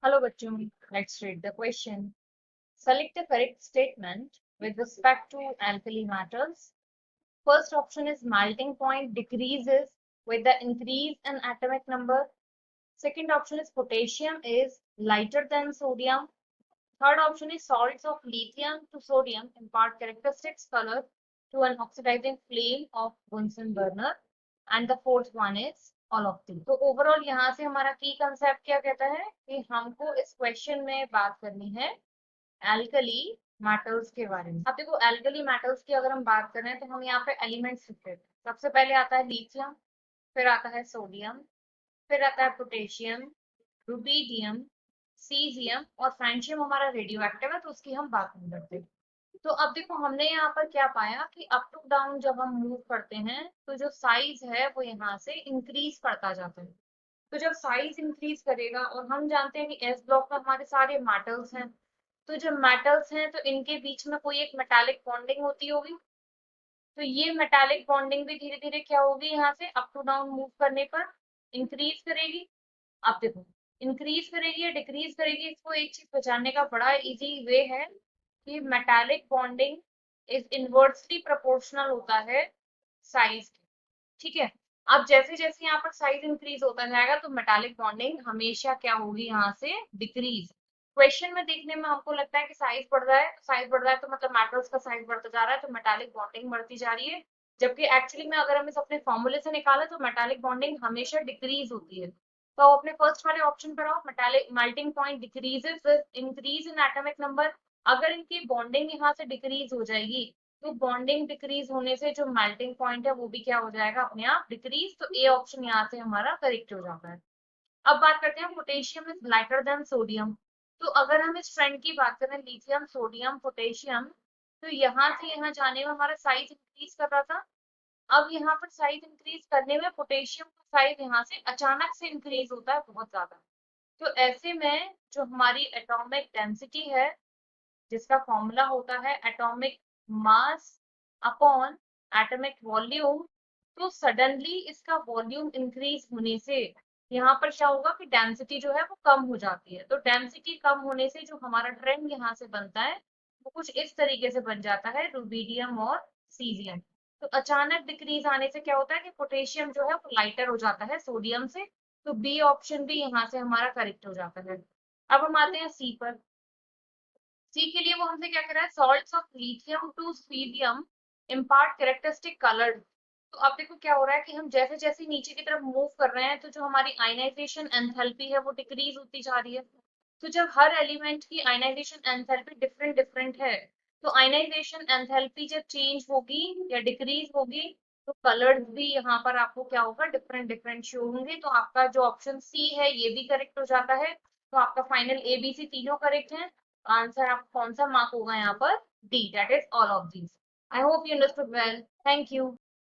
Hello, bachchon. Let's read the question. Select the correct statement with respect to alkali metals. First option is melting point decreases with the increase in atomic number. Second option is potassium is lighter than sodium. Third option is salts of lithium to sodium impart characteristics color to an oxidizing flame of Bunsen burner. And the fourth one is all of these. तो overall यहाँ से हमारा की concept क्या कहता है कि हमको इस क्वेश्चन में बात करनी है एल्कली मेटल्स के बारे में। अब देखो एल्कली मेटल्स की अगर हम बात करें तो हम यहाँ पे एलिमेंट्स लिख लेते हैं। सबसे पहले आता है लिथियम, फिर आता है सोडियम, फिर आता है पोटेशियम, रुबीडियम, सीजियम और फ्रेंशियम हमारा रेडियो एक्टिव है तो उसकी हम बात नहीं करते। तो अब देखो हमने यहाँ पर क्या पाया कि अप टू डाउन जब हम मूव करते हैं तो जो साइज है वो यहाँ से इंक्रीज करता जाता है। तो जब साइज इंक्रीज करेगा और हम जानते हैं कि एस ब्लॉक में हमारे सारे मेटल्स हैं, तो जब मेटल्स हैं तो इनके बीच में कोई एक मेटालिक बॉन्डिंग होती होगी। तो ये मेटालिक बॉन्डिंग भी धीरे धीरे क्या होगी यहाँ से अप टू डाउन मूव करने पर इंक्रीज करेगी। आप देखो इंक्रीज करेगी या डिक्रीज करेगी, इसको एक चीज पहचानने का बड़ा इजी वे है कि metallic bonding is inversely proportional होता है साइज के। ठीक है। अब जैसे जैसे यहाँ पर साइज इंक्रीज होता जाएगा तो मेटालिक बॉन्डिंग हमेशा क्या होगी यहाँ से डिक्रीज। क्वेश्चन में देखने में हमको लगता है कि साइज बढ़ रहा है, साइज बढ़ रहा है तो मतलब मेटल्स का साइज बढ़ता जा रहा है तो मेटालिक बॉन्डिंग बढ़ती जा रही है। जबकि एक्चुअली में अगर हम इस अपने फॉर्मूले से निकालें तो मेटालिक बॉन्डिंग हमेशा डिक्रीज होती है। तो अपने फर्स्ट वाले ऑप्शन पर आओ, metallic melting point decreases with increase in atomic number. अगर इनकी बॉन्डिंग यहाँ से डिक्रीज हो जाएगी तो बॉन्डिंग डिक्रीज होने से जो मेल्टिंग पॉइंट है वो भी क्या हो जाएगा अपने आप डिक्रीज। तो ए ऑप्शन यहाँ से हमारा करेक्ट हो जाता है। अब बात करते हैं potassium is lighter than sodium. तो अगर हम इस ट्रेंड की बात करें लिथियम सोडियम पोटेशियम, तो यहाँ से यहाँ जाने में हमारा साइज इंक्रीज कर रहा था। अब यहाँ पर साइज इंक्रीज करने में पोटेशियम का साइज यहाँ से अचानक से इंक्रीज होता है बहुत ज्यादा। तो ऐसे में जो हमारी एटॉमिक डेंसिटी है जिसका फॉर्मूला होता है atomic mass upon atomic volume, तो सडनली इसका वॉल्यूम इंक्रीज होने से यहाँ पर क्या होगा कि डेंसिटी जो है वो कम हो जाती है। तो डेंसिटी कम होने से जो हमारा ट्रेंड यहाँ से बनता है वो कुछ इस तरीके से बन जाता है रुबीडियम और सीजियम। तो अचानक डिक्रीज आने से क्या होता है कि पोटेशियम जो है वो लाइटर हो जाता है सोडियम से। तो बी ऑप्शन भी यहाँ से हमारा करेक्ट हो जाता है। अब हम आते हैं सी पर। सी के लिए वो हमसे क्या कर रहा है, salts of lithium to caesium impart characteristic coloured. तो अब देखो क्या हो रहा है कि हम जैसे जैसे नीचे की तरफ मूव कर रहे हैं तो जो हमारी आयनाइजेशन एंथैल्पी है वो डिक्रीज होती जा रही है। तो जब हर एलिमेंट की आयनाइजेशन एंथैल्पी डिफरेंट डिफरेंट है तो आयनाइजेशन एंथैल्पी जब चेंज होगी या डिक्रीज होगी तो कलर्स भी यहाँ पर आपको क्या होगा डिफरेंट डिफरेंट शो होंगे। तो आपका जो ऑप्शन सी है ये भी करेक्ट हो जाता है। तो आपका फाइनल ए बी सी तीनों करेक्ट है। आंसर आपका कौन सा मार्क होगा यहाँ पर, D, that is all of these. I hope you understood well. Thank you.